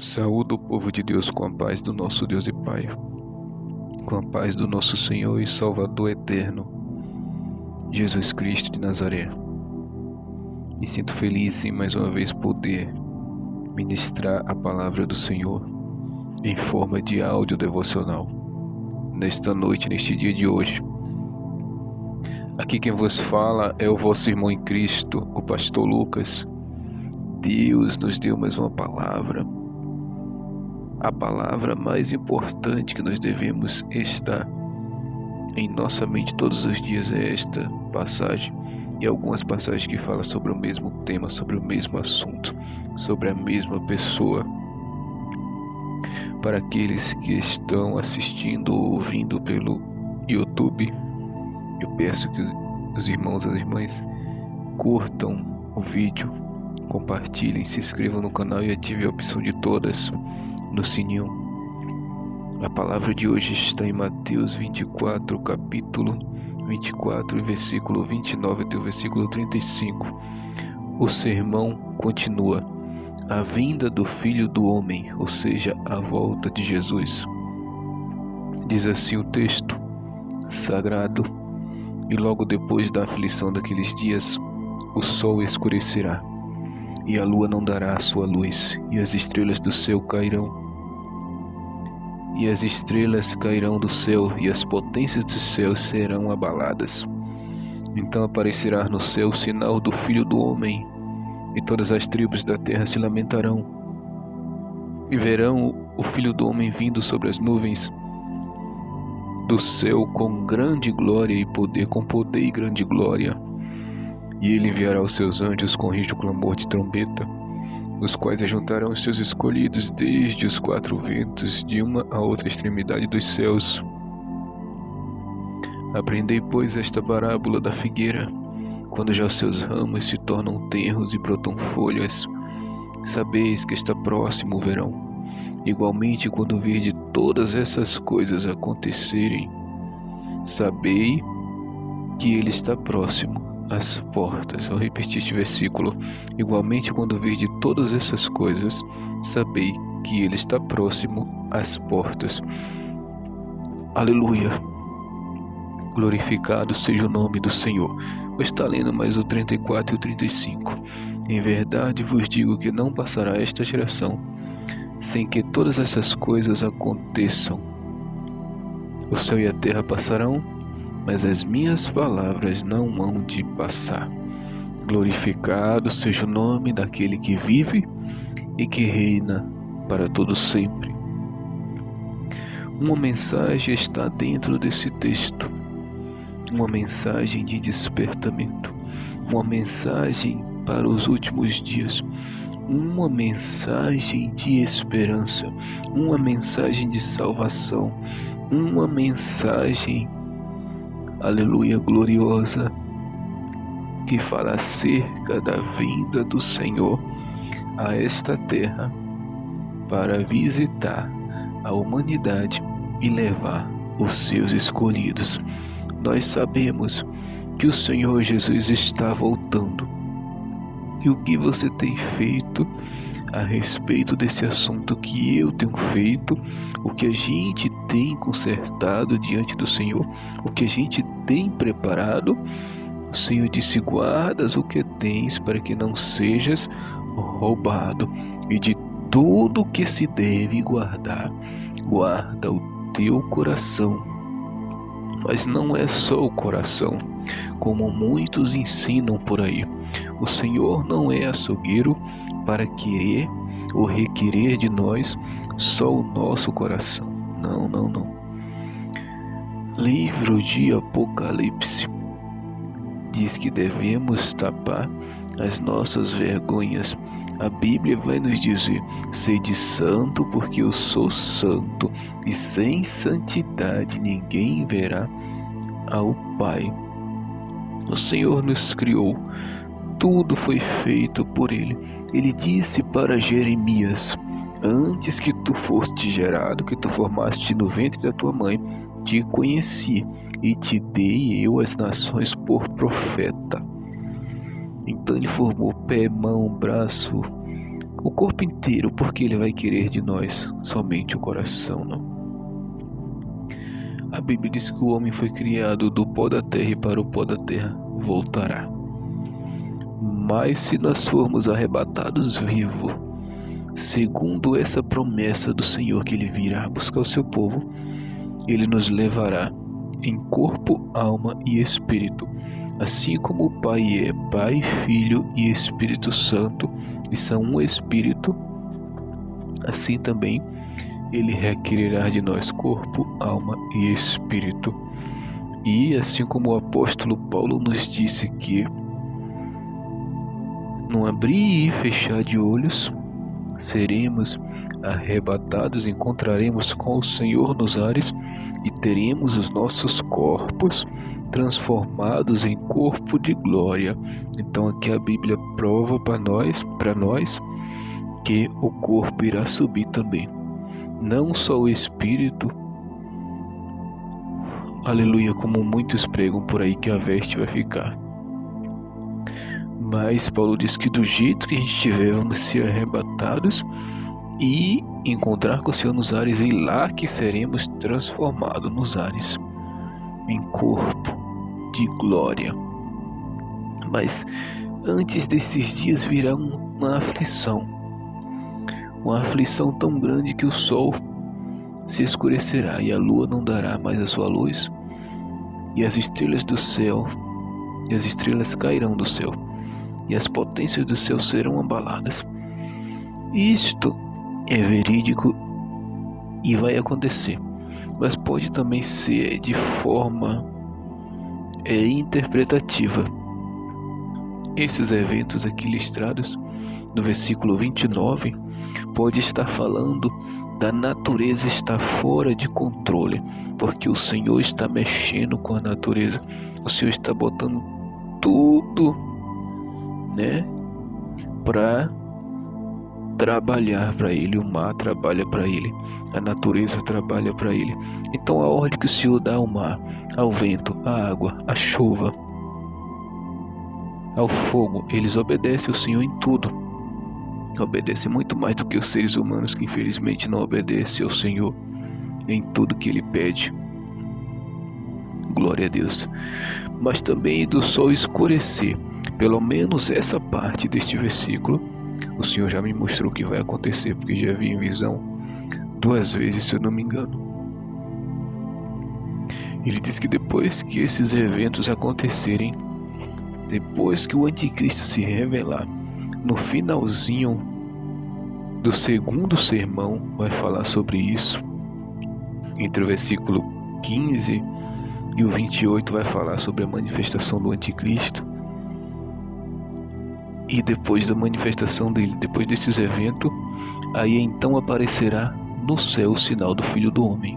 Saúdo o povo de Deus com a paz do nosso Deus e Pai, com a paz do nosso Senhor e Salvador eterno, Jesus Cristo de Nazaré. Me sinto feliz em mais uma vez poder ministrar a palavra do Senhor em forma de áudio devocional, nesta noite, neste dia de hoje. Aqui quem vos fala é o vosso irmão em Cristo, o pastor Lucas. Deus nos deu mais uma palavra. A palavra mais importante que nós devemos estar em nossa mente todos os dias é esta passagem e algumas passagens que falam sobre o mesmo tema, sobre o mesmo assunto, sobre a mesma pessoa. Para aqueles que estão assistindo ou ouvindo pelo YouTube, eu peço que os irmãos e as irmãs curtam o vídeo, compartilhem, se inscrevam no canal e ativem a opção de todas no sininho. A palavra de hoje está em Mateus 24, capítulo 24, versículo 29 até o versículo 35. O sermão continua: a vinda do Filho do Homem, ou seja, a volta de Jesus. Diz assim o texto sagrado: e logo depois da aflição daqueles dias, o sol escurecerá, e a lua não dará a sua luz, e as estrelas do céu cairão. E as estrelas cairão do céu, e as potências do céu serão abaladas. Então aparecerá no céu o sinal do Filho do Homem, e todas as tribos da terra se lamentarão, e verão o Filho do Homem vindo sobre as nuvens do céu com grande glória e poder, com poder e grande glória. E ele enviará os seus anjos com rijo clamor de trombeta, os quais ajuntarão os seus escolhidos desde os quatro ventos, de uma a outra extremidade dos céus. Aprendei, pois, esta parábola da figueira. Quando já os seus ramos se tornam tenros e brotam folhas, sabeis que está próximo o verão. Igualmente, quando virdes todas essas coisas acontecerem, sabei que ele está próximo às portas. Vou repetir este versículo. Igualmente, quando virdes todas essas coisas, sabei que ele está próximo às portas. Aleluia! Glorificado seja o nome do Senhor. Vou estar lendo mais o 34 e o 35. Em verdade vos digo que não passará esta geração sem que todas essas coisas aconteçam. O céu e a terra passarão, mas as minhas palavras não hão de passar. Glorificado seja o nome daquele que vive e que reina para todo sempre. Uma mensagem está dentro desse texto, uma mensagem de despertamento, uma mensagem para os últimos dias, uma mensagem de esperança, uma mensagem de salvação, uma mensagem, aleluia, gloriosa, que fala acerca da vinda do Senhor a esta terra para visitar a humanidade e levar os seus escolhidos. Nós sabemos que o Senhor Jesus está voltando. E o que você tem feito a respeito desse assunto que eu tenho feito, o que a gente tem consertado diante do Senhor, o que a gente tem preparado? O Senhor disse: guardas o que tens para que não sejas roubado, e de tudo que se deve guardar, guarda o teu coração. Mas não é só o coração, como muitos ensinam por aí. O Senhor não é açougueiro para querer ou requerer de nós só o nosso coração. Não, não, não. Livro de Apocalipse diz que devemos tapar as nossas vergonhas. A Bíblia vai nos dizer: sede santo, porque eu sou santo, e sem santidade ninguém verá ao Pai. O Senhor nos criou, tudo foi feito por Ele. Ele disse para Jeremias: antes que tu foste gerado, que tu formaste no ventre da tua mãe, te conheci e te dei eu as nações por profeta. Então ele formou pé, mão, braço, o corpo inteiro, porque Ele vai querer de nós somente o coração, não? A Bíblia diz que o homem foi criado do pó da terra e para o pó da terra voltará. Mas se nós formos arrebatados vivos, segundo essa promessa do Senhor que Ele virá buscar o seu povo, Ele nos levará em corpo, alma e espírito. Assim como o Pai é Pai, Filho e Espírito Santo, e são um Espírito, assim também Ele requererá de nós corpo, alma e espírito. E assim como o apóstolo Paulo nos disse que num abrir e fechar de olhos, seremos arrebatados, encontraremos com o Senhor nos ares e teremos os nossos corpos transformados em corpo de glória. Então aqui a Bíblia prova para nós que o corpo irá subir também. Não só o espírito, aleluia, como muitos pregam por aí que a veste vai ficar. Mas Paulo diz que do jeito que a gente estiver, vamos ser arrebatados e encontrar com o Senhor nos ares, e lá que seremos transformados nos ares, em corpo de glória. Mas antes desses dias virá uma aflição tão grande que o sol se escurecerá e a lua não dará mais a sua luz, e as estrelas do céu, e as estrelas cairão do céu, e as potências do céu serão abaladas. Isto é verídico e vai acontecer, mas pode também ser de forma interpretativa. Esses eventos aqui listados no versículo 29 pode estar falando da natureza estar fora de controle, porque o Senhor está mexendo com a natureza, o Senhor está botando tudo, para trabalhar para Ele. O mar trabalha para Ele, a natureza trabalha para Ele. Então a ordem que o Senhor dá ao mar, ao vento, à água, à chuva, ao fogo, eles obedecem ao Senhor em tudo. Obedecem muito mais do que os seres humanos, que infelizmente não obedecem ao Senhor em tudo que Ele pede. Glória a Deus. Mas também do sol escurecer, pelo menos essa parte deste versículo, o Senhor já me mostrou que vai acontecer, porque já vi em visão 2 vezes, se eu não me engano. Ele diz que depois que esses eventos acontecerem, depois que o anticristo se revelar, no finalzinho do segundo sermão vai falar sobre isso. Entre o versículo 15 e o 28 vai falar sobre a manifestação do anticristo. E depois da manifestação dele, depois desses eventos, aí então aparecerá no céu o sinal do Filho do Homem.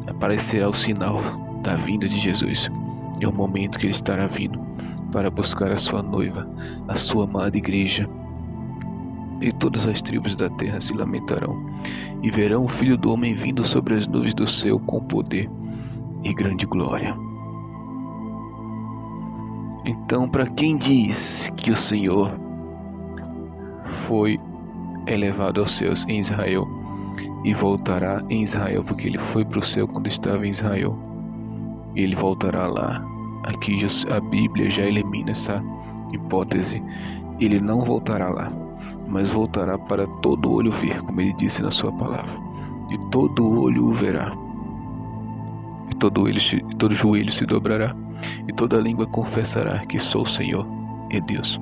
Aparecerá o sinal da vinda de Jesus. É o momento que ele estará vindo para buscar a sua noiva, a sua amada igreja. E todas as tribos da terra se lamentarão e verão o Filho do Homem vindo sobre as nuvens do céu com poder e grande glória. Então, para quem diz que o Senhor foi elevado aos céus em Israel e voltará em Israel, porque ele foi para o céu quando estava em Israel, ele voltará lá. Aqui a Bíblia já elimina essa hipótese. Ele não voltará lá, mas voltará para todo olho ver, como ele disse na sua palavra. E todo olho o verá, e todo joelho se dobrará, e toda língua confessará que sou o Senhor, é Deus.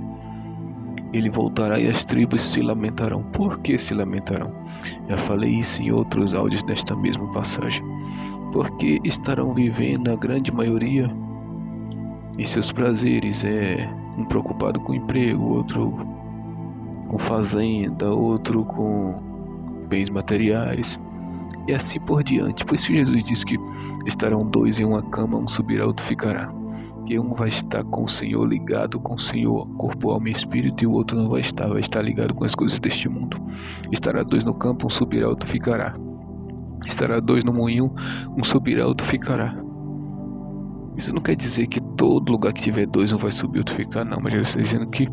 Ele voltará e as tribos se lamentarão. Por que se lamentarão? Já falei isso em outros áudios nesta mesma passagem. Porque estarão vivendo, a grande maioria, em seus prazeres. Um preocupado com emprego, outro com fazenda, outro com bens materiais, e assim por diante. Por isso Jesus disse que estarão 2 em uma cama, um subirá, outro ficará. Que um vai estar com o Senhor, ligado com o Senhor, corpo, alma e espírito, e o outro não vai estar ligado com as coisas deste mundo. Estará 2 no campo, um subirá, outro ficará. Estará 2 no moinho, um subirá, outro ficará. Isso não quer dizer que todo lugar que tiver 2 um vai subir, outro ficar, não. Mas eu estou dizendo que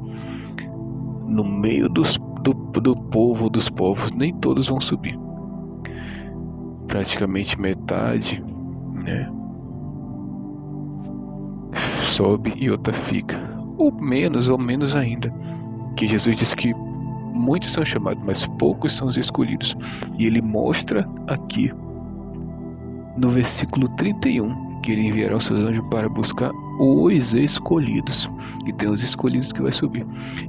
no meio do povo, dos povos, nem todos vão subir. Praticamente metade, né, sobe e outra fica, ou menos ainda, que Jesus disse que muitos são chamados, mas poucos são os escolhidos. E ele mostra aqui no versículo 31 que ele enviará os seus anjos para buscar os escolhidos, e tem os escolhidos que vai subir.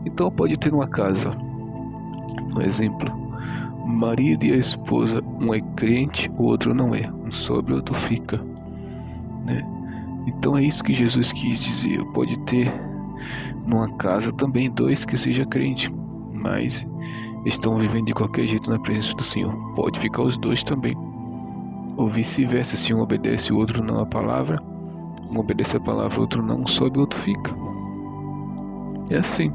Então pode ter uma casa, um exemplo, marido e a esposa, um é crente, o outro não é, um sobe, o outro fica, né? Então é isso que Jesus quis dizer. Pode ter numa casa também dois que seja crente, mas estão vivendo de qualquer jeito na presença do Senhor. Pode ficar os dois também, ou vice-versa. Se um obedece, o outro não a palavra, um obedece a palavra, o outro não, um sobe, o outro fica. É assim.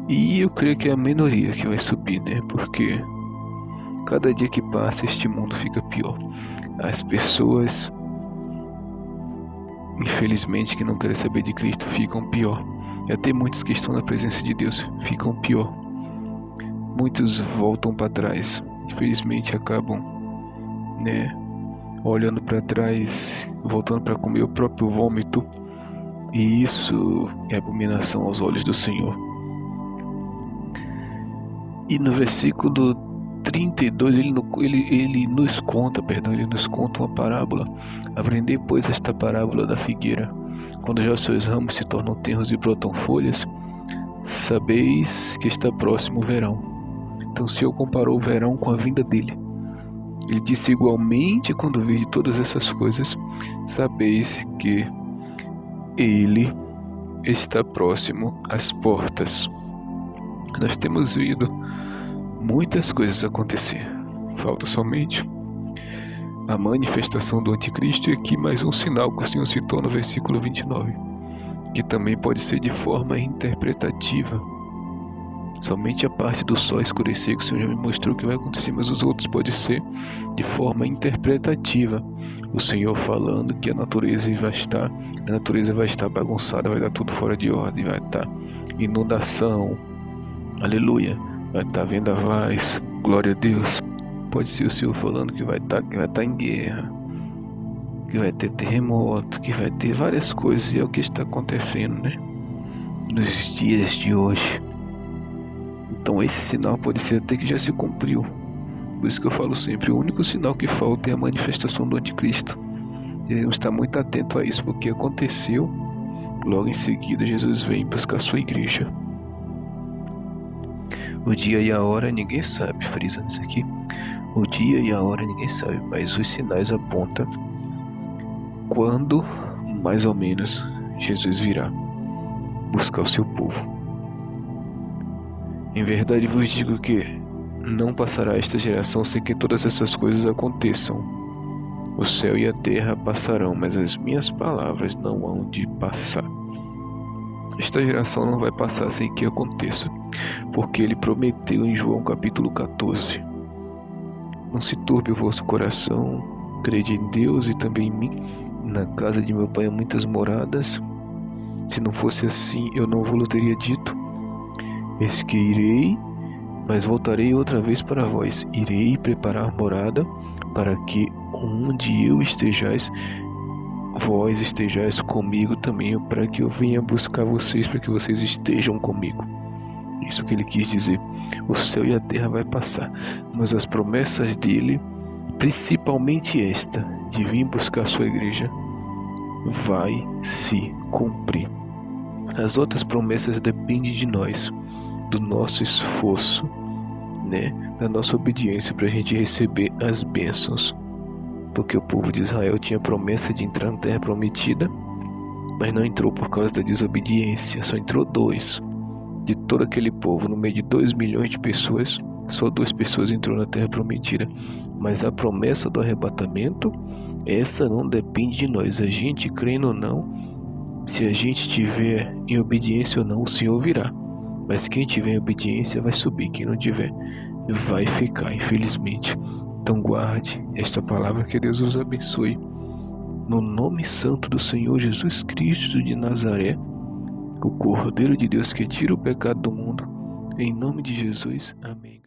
E eu creio que é a minoria que vai subir, né? Porque cada dia que passa este mundo fica pior. As pessoas, infelizmente, que não querem saber de Cristo ficam pior. E até muitos que estão na presença de Deus ficam pior. Muitos voltam para trás. Infelizmente acabam, né, olhando para trás, voltando para comer o próprio vômito. E isso é abominação aos olhos do Senhor. E no versículo 32 ele nos conta uma parábola. Aprendei, pois, esta parábola da figueira. Quando já os seus ramos se tornam tenros e brotam folhas, sabeis que está próximo o verão. Então o Senhor comparou o verão com a vinda dele. Ele disse: igualmente, quando vede todas essas coisas, sabeis que ele está próximo às portas. Nós temos visto muitas coisas acontecer. Falta somente a manifestação do anticristo, e aqui mais um sinal que o Senhor citou no versículo 29, que também pode ser de forma interpretativa. Somente a parte do sol escurecer que o Senhor já me mostrou que vai acontecer, mas os outros pode ser de forma interpretativa. O Senhor falando que a natureza vai estar bagunçada, vai dar tudo fora de ordem, vai estar inundação, aleluia, vai estar vendavais, glória a Deus. Pode ser o Senhor falando que vai estar em guerra, que vai ter terremoto, que vai ter várias coisas, e é o que está acontecendo, né, nos dias de hoje. Então esse sinal pode ser até que já se cumpriu. Por isso que eu falo sempre, o único sinal que falta é a manifestação do anticristo. Devemos estar muito atento a isso, porque aconteceu. Logo em seguida Jesus vem buscar a sua igreja. O dia e a hora ninguém sabe, frisando isso aqui. O dia e a hora ninguém sabe, mas os sinais apontam quando, mais ou menos, Jesus virá buscar o seu povo. Em verdade vos digo que não passará esta geração sem que todas essas coisas aconteçam. O céu e a terra passarão, mas as minhas palavras não hão de passar. Esta geração não vai passar sem que aconteça, porque ele prometeu em João capítulo 14. Não se turbe o vosso coração, crede em Deus e também em mim. Na casa de meu pai há muitas moradas. Se não fosse assim, eu não vos teria dito. Eis que irei, mas voltarei outra vez para vós. Irei preparar morada, para que onde eu estejais, vós estejais comigo também, para que eu venha buscar vocês, para que vocês estejam comigo. Isso que ele quis dizer. O céu e a terra vai passar, mas as promessas dele, principalmente esta, de vir buscar a sua igreja, vai se cumprir. As outras promessas dependem de nós, do nosso esforço, né, da nossa obediência para a gente receber as bênçãos. Porque o povo de Israel tinha promessa de entrar na terra prometida, mas não entrou por causa da desobediência. Só entrou 2. De todo aquele povo, no meio de 2 milhões de pessoas, só 2 pessoas entrou na terra prometida. Mas a promessa do arrebatamento, essa não depende de nós. A gente crendo ou não, se a gente tiver em obediência ou não, o Senhor virá. Mas quem tiver em obediência vai subir, quem não tiver vai ficar, infelizmente. Então guarde esta palavra, que Deus os abençoe. No nome santo do Senhor Jesus Cristo de Nazaré, o Cordeiro de Deus que tira o pecado do mundo, Em nome de Jesus, amém.